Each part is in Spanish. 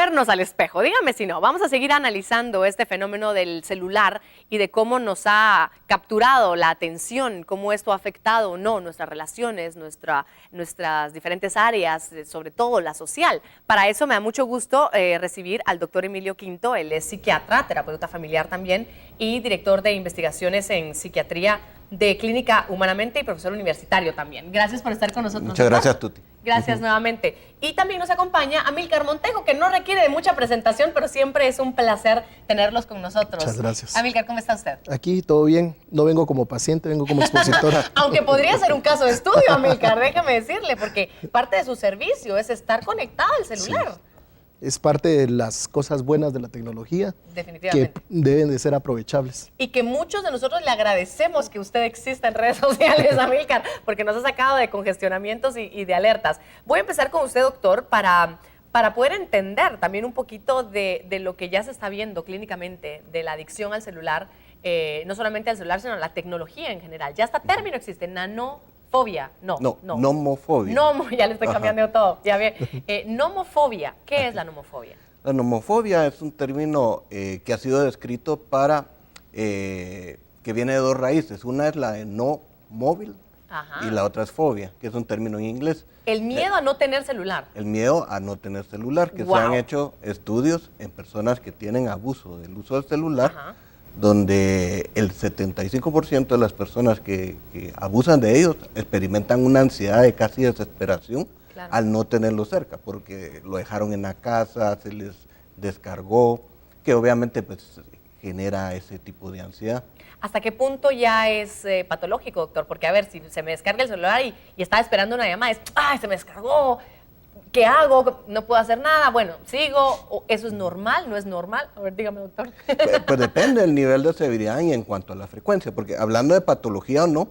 vernos al espejo, dígame si no. Vamos a seguir analizando este fenómeno del celular y de cómo nos ha capturado la atención, cómo esto ha afectado o no nuestras relaciones, nuestras diferentes áreas, sobre todo la social. Para eso me da mucho gusto recibir al doctor Emilio Quinto. Él es psiquiatra, terapeuta familiar también y director de investigaciones en psiquiatría de Clínica Humanamente y profesor universitario también. Gracias por estar con nosotros. Muchas gracias, Tuti. Gracias nuevamente. Y también nos acompaña Amílcar Montejo, que no requiere de mucha presentación, pero siempre es un placer tenerlos con nosotros. Muchas gracias. Amílcar, ¿cómo está usted? Aquí todo bien. No vengo como paciente, vengo como expositora. Aunque podría ser un caso de estudio, Amílcar, déjame decirle, porque parte de su servicio es estar conectado al celular. Sí. Es parte de las cosas buenas de la tecnología definitivamente, que deben de ser aprovechables. Y que muchos de nosotros le agradecemos que usted exista en redes sociales, Amílcar, porque nos ha sacado de congestionamientos y de alertas. Voy a empezar con usted, doctor, para poder entender también un poquito de lo que ya se está viendo clínicamente de la adicción al celular, no solamente al celular, sino a la tecnología en general. Ya hasta término existe, nanofobia. Nomofobia. Ya le estoy cambiando todo. Ya ve. Nomofobia. ¿Qué es la nomofobia? La nomofobia es un término que ha sido descrito para, que viene de dos raíces. Una es la de no móvil. Ajá. Y la otra es fobia, que es un término en inglés. El miedo a no tener celular. El miedo a no tener celular, que se han hecho estudios en personas que tienen abuso del uso del celular. Ajá. Donde el 75% de las personas que abusan de ellos experimentan una ansiedad de casi desesperación al no tenerlo cerca, porque lo dejaron en la casa, se les descargó, que obviamente pues genera ese tipo de ansiedad. ¿Hasta qué punto ya es patológico, doctor? Porque a ver, si se me descarga el celular y estaba esperando una llamada, ¡ay, se me descargó! ¿Qué hago? No puedo hacer nada. Bueno, sigo. ¿Eso es normal? ¿No es normal? A ver, dígame, doctor. Pues depende del nivel de severidad y en cuanto a la frecuencia, porque hablando de patología o no,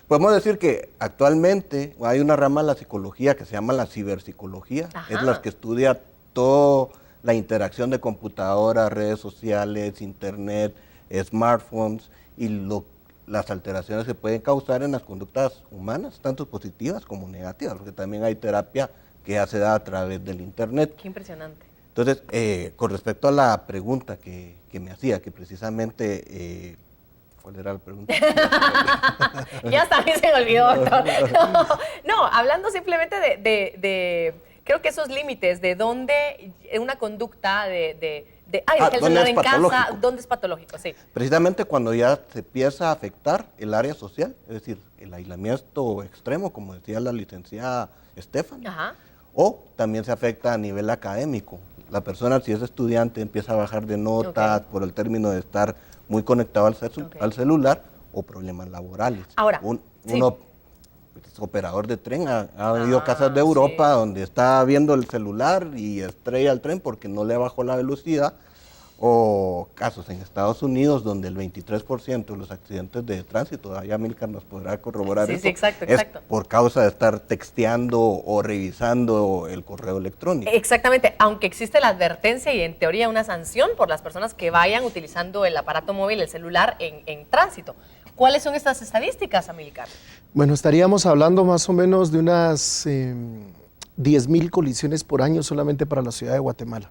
podemos decir que actualmente hay una rama de la psicología que se llama la ciberpsicología. Ajá. Es la que estudia toda la interacción de computadoras, redes sociales, internet, smartphones y las alteraciones que pueden causar en las conductas humanas, tanto positivas como negativas, porque también hay terapia que ya se da a través del internet. Qué impresionante. Entonces, con respecto a la pregunta que me hacía, que precisamente, ¿cuál era la pregunta? Ya hasta a mí se me olvidó, doctor. No, hablando simplemente creo que esos límites de dónde una conducta dejé el celular en casa, ¿dónde es patológico? Sí. Precisamente cuando ya se empieza a afectar el área social, es decir, el aislamiento extremo, como decía la licenciada Estefan. Ajá. O también se afecta a nivel académico. La persona, si es estudiante, empieza a bajar de notas por el término de estar muy conectado al celular o problemas laborales. Ahora, uno es operador de tren, ha habido casos de Europa donde está viendo el celular y estrella el tren porque no le bajó la velocidad. O casos en Estados Unidos donde el 23% de los accidentes de tránsito, allá Amílcar nos podrá corroborar eso, exacto. Es por causa de estar texteando o revisando el correo electrónico. Exactamente, aunque existe la advertencia y en teoría una sanción por las personas que vayan utilizando el aparato móvil, el celular, en tránsito. ¿Cuáles son estas estadísticas, Amílcar? Bueno, estaríamos hablando más o menos de unas 10,000 colisiones por año solamente para la ciudad de Guatemala.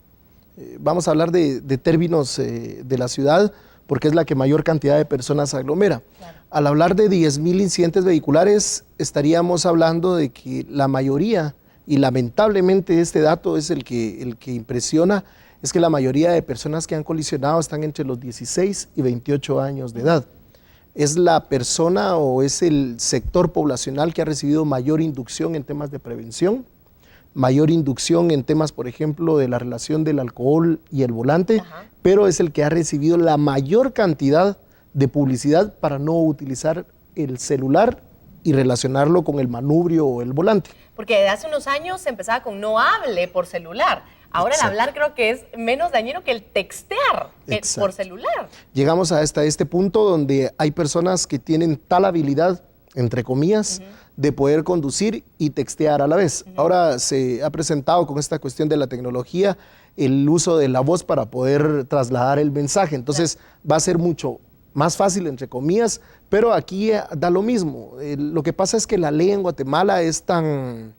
Vamos a hablar de términos de la ciudad, porque es la que mayor cantidad de personas aglomera. Claro. Al hablar de 10,000 incidentes vehiculares, estaríamos hablando de que la mayoría, y lamentablemente este dato es el que impresiona, es que la mayoría de personas que han colisionado están entre los 16 y 28 años de edad. Es la persona o es el sector poblacional que ha recibido mayor inducción en temas de prevención, mayor inducción en temas, por ejemplo, de la relación del alcohol y el volante, pero es el que ha recibido la mayor cantidad de publicidad para no utilizar el celular y relacionarlo con el manubrio o el volante. Porque de hace unos años se empezaba con no hable por celular. Ahora el hablar creo que es menos dañino que el textear por celular. Llegamos a este punto donde hay personas que tienen tal habilidad, entre comillas, de poder conducir y textear a la vez. Ahora se ha presentado con esta cuestión de la tecnología el uso de la voz para poder trasladar el mensaje. Entonces va a ser mucho más fácil, entre comillas, pero aquí da lo mismo. Lo que pasa es que la ley en Guatemala es tan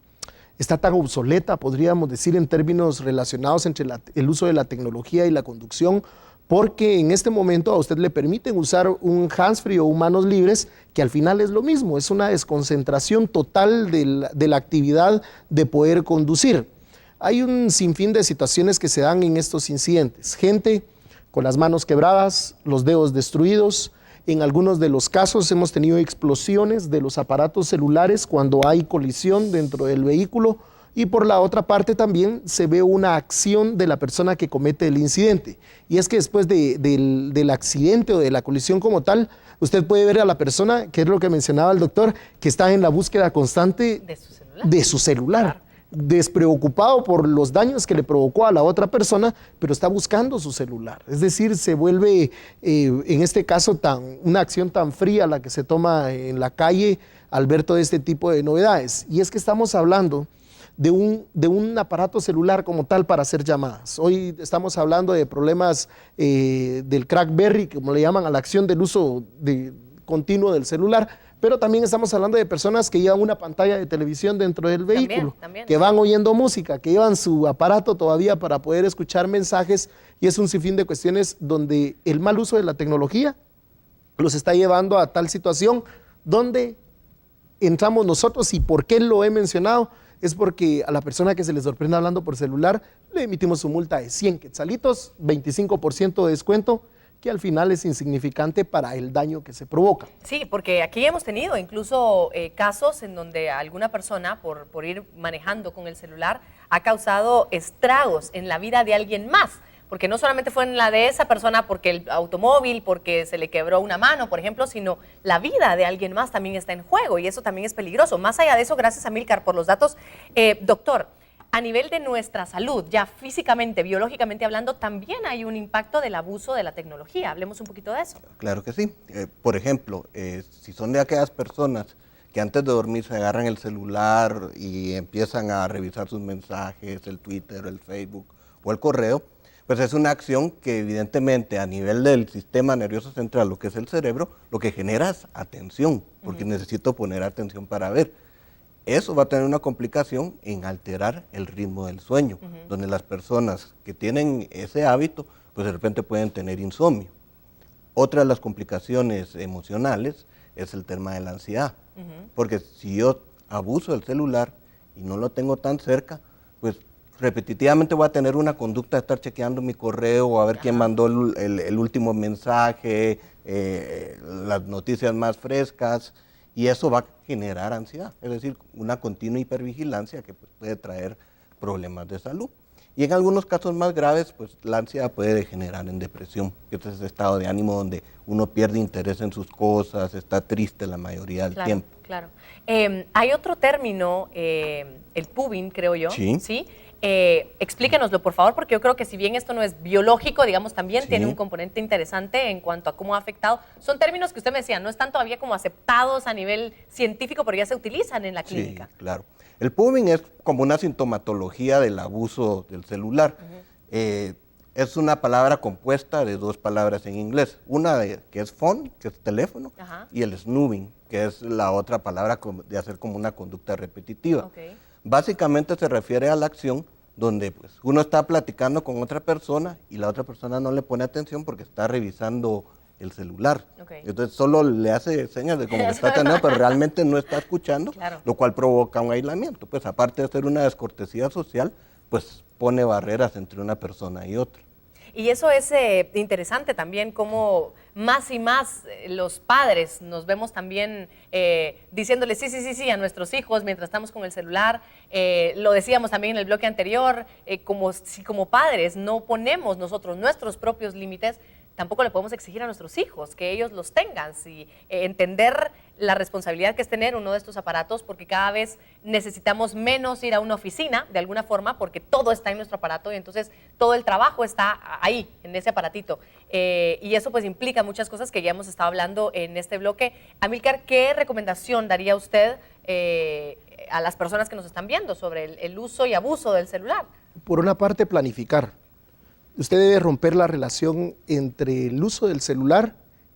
está tan obsoleta, podríamos decir, en términos relacionados entre el uso de la tecnología y la conducción, porque en este momento a usted le permiten usar un handsfree o un manos libres, que al final es lo mismo, es una desconcentración total de la actividad de poder conducir. Hay un sinfín de situaciones que se dan en estos incidentes. Gente con las manos quebradas, los dedos destruidos. En algunos de los casos hemos tenido explosiones de los aparatos celulares cuando hay colisión dentro del vehículo. Y por la otra parte también se ve una acción de la persona que comete el incidente. Y es que después del accidente o de la colisión como tal, usted puede ver a la persona, que es lo que mencionaba el doctor, que está en la búsqueda constante de su celular. Despreocupado por los daños que le provocó a la otra persona, pero está buscando su celular. Es decir, se vuelve, en este caso, una acción tan fría la que se toma en la calle al ver todo este tipo de novedades. Y es que estamos hablando de un aparato celular como tal para hacer llamadas. Hoy estamos hablando de problemas del crackberry, como le llaman a la acción del uso continuo del celular, pero también estamos hablando de personas que llevan una pantalla de televisión dentro del vehículo, que van oyendo música, que llevan su aparato todavía para poder escuchar mensajes, y es un sinfín de cuestiones donde el mal uso de la tecnología los está llevando a tal situación donde entramos nosotros. ¿Y por qué lo he mencionado? Es porque a la persona que se le sorprende hablando por celular le emitimos su multa de 100 quetzalitos, 25% de descuento, que al final es insignificante para el daño que se provoca. Sí, porque aquí hemos tenido incluso casos en donde alguna persona, por ir manejando con el celular, ha causado estragos en la vida de alguien más. Porque no solamente fue en la de esa persona porque el automóvil, porque se le quebró una mano, por ejemplo, sino la vida de alguien más también está en juego, y eso también es peligroso. Más allá de eso, gracias a Amílcar por los datos. Doctor, a nivel de nuestra salud, ya físicamente, biológicamente hablando, también hay un impacto del abuso de la tecnología. Hablemos un poquito de eso. Claro que sí. Por ejemplo, si son de aquellas personas que antes de dormir se agarran el celular y empiezan a revisar sus mensajes, el Twitter, el Facebook o el correo, pues es una acción que evidentemente a nivel del sistema nervioso central, lo que es el cerebro, lo que genera es atención, porque necesito poner atención para ver. Eso va a tener una complicación en alterar el ritmo del sueño, donde las personas que tienen ese hábito, pues de repente pueden tener insomnio. Otra de las complicaciones emocionales es el tema de la ansiedad, porque si yo abuso del celular y no lo tengo tan cerca, pues repetitivamente voy a tener una conducta de estar chequeando mi correo o a ver quién mandó el último mensaje, las noticias más frescas, y eso va a generar ansiedad, es decir, una continua hipervigilancia que puede traer problemas de salud. Y en algunos casos más graves, pues la ansiedad puede degenerar en depresión, que es ese estado de ánimo donde uno pierde interés en sus cosas, está triste la mayoría del tiempo. Claro. Hay otro término, el pubbing, creo yo. ¿Sí? Explíquenoslo, por favor, porque yo creo que si bien esto no es biológico, digamos, también tiene un componente interesante en cuanto a cómo ha afectado. Son términos que usted me decía, no están todavía como aceptados a nivel científico, pero ya se utilizan en la clínica. Sí, claro. El pubbing es como una sintomatología del abuso del celular. Es una palabra compuesta de dos palabras en inglés. Una que es phone, que es teléfono, y el snoozing, que es la otra palabra de hacer como una conducta repetitiva. Básicamente se refiere a la acción donde pues, uno está platicando con otra persona y la otra persona no le pone atención porque está revisando el celular. Entonces solo le hace señas de como que está atendiendo, pero realmente no está escuchando, lo cual provoca un aislamiento. Pues aparte de ser una descortesía social, pues pone barreras entre una persona y otra. Y eso es interesante también, cómo más y más los padres nos vemos también diciéndole sí a nuestros hijos mientras estamos con el celular. Lo decíamos también en el bloque anterior, como si como padres no ponemos nosotros nuestros propios límites, tampoco le podemos exigir a nuestros hijos que ellos los tengan. Entender la responsabilidad que es tener uno de estos aparatos, porque cada vez necesitamos menos ir a una oficina, de alguna forma, porque todo está en nuestro aparato y entonces todo el trabajo está ahí, en ese aparatito. Y eso pues implica muchas cosas que ya hemos estado hablando en este bloque. Amílcar, ¿qué recomendación daría usted a las personas que nos están viendo sobre el uso y abuso del celular? Por una parte, planificar. Usted debe romper la relación entre el uso del celular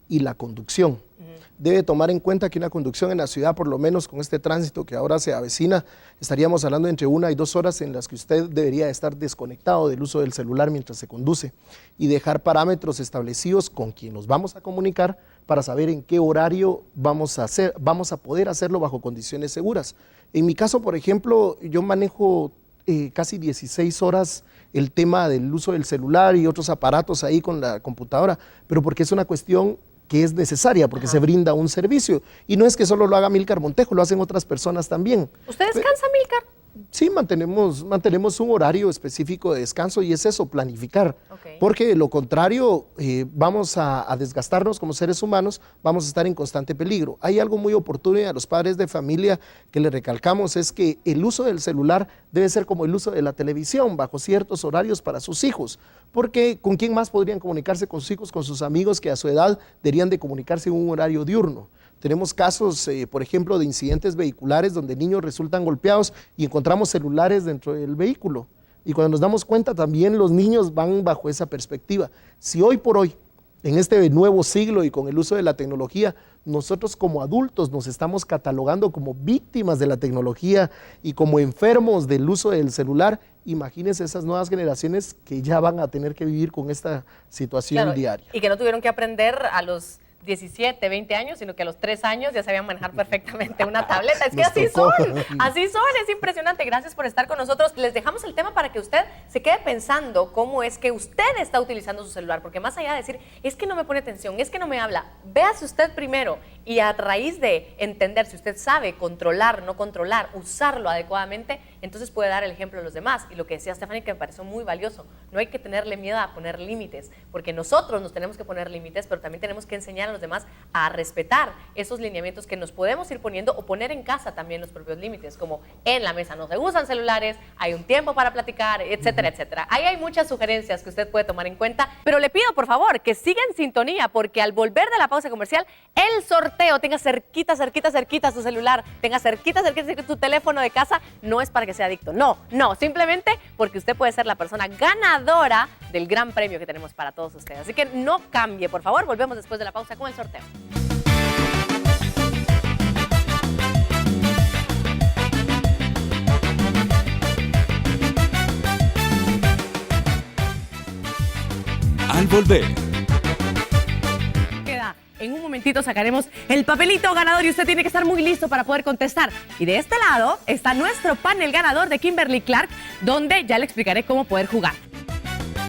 y la conducción. Debe tomar en cuenta que una conducción en la ciudad, por lo menos con este tránsito que ahora se avecina, estaríamos hablando entre 1 y 2 horas en las que usted debería estar desconectado del uso del celular mientras se conduce y dejar parámetros establecidos con quien nos vamos a comunicar para saber en qué horario vamos a poder hacerlo bajo condiciones seguras. En mi caso, por ejemplo, yo manejo casi 16 horas el tema del uso del celular y otros aparatos ahí con la computadora, pero porque es una cuestión que es necesaria, porque se brinda un servicio. Y no es que solo lo haga Amílcar Montejo, lo hacen otras personas también. ¿Usted descansa, Amílcar? Sí, mantenemos un horario específico de descanso y es eso, planificar. Porque de lo contrario vamos a desgastarnos como seres humanos, vamos a estar en constante peligro. Hay algo muy oportuno y a los padres de familia que le recalcamos es que el uso del celular debe ser como el uso de la televisión, bajo ciertos horarios para sus hijos. Porque ¿con quién más podrían comunicarse con sus hijos, con sus amigos que a su edad deberían de comunicarse en un horario diurno? Tenemos casos, por ejemplo, de incidentes vehiculares donde niños resultan golpeados y encontramos celulares dentro del vehículo. Y cuando nos damos cuenta, también los niños van bajo esa perspectiva. Si hoy por hoy, en este nuevo siglo y con el uso de la tecnología, nosotros como adultos nos estamos catalogando como víctimas de la tecnología y como enfermos del uso del celular, imagínense esas nuevas generaciones que ya van a tener que vivir con esta situación diaria. Y que no tuvieron que aprender a los 17, 20 años, sino que a los 3 años ya sabían manejar perfectamente una tableta. Es que así son, es impresionante. Gracias por estar con nosotros. Les dejamos el tema para que usted se quede pensando cómo es que usted está utilizando su celular, porque más allá de decir, es que no me pone atención, es que no me habla, véase usted primero y a raíz de entender si usted sabe controlar, no controlar, usarlo adecuadamente, entonces puede dar el ejemplo a los demás. Y lo que decía Stephanie, que me pareció muy valioso, no hay que tenerle miedo a poner límites, porque nosotros nos tenemos que poner límites, pero también tenemos que enseñar a los demás a respetar esos lineamientos que nos podemos ir poniendo o poner en casa también los propios límites, como en la mesa no se usan celulares, hay un tiempo para platicar, etcétera, etcétera. Ahí hay muchas sugerencias que usted puede tomar en cuenta, pero le pido por favor que siga en sintonía, porque al volver de la pausa comercial, el sorteo, tenga cerquita su celular, tenga cerquita su teléfono de casa, no es para que sea adicto, no, simplemente porque usted puede ser la persona ganadora del gran premio que tenemos para todos ustedes. Así que no cambie, por favor, volvemos después de la pausa con el sorteo. Al volver. En un momentito sacaremos el papelito ganador y usted tiene que estar muy listo para poder contestar. Y de este lado está nuestro panel ganador de Kimberly Clark, donde ya le explicaré cómo poder jugar.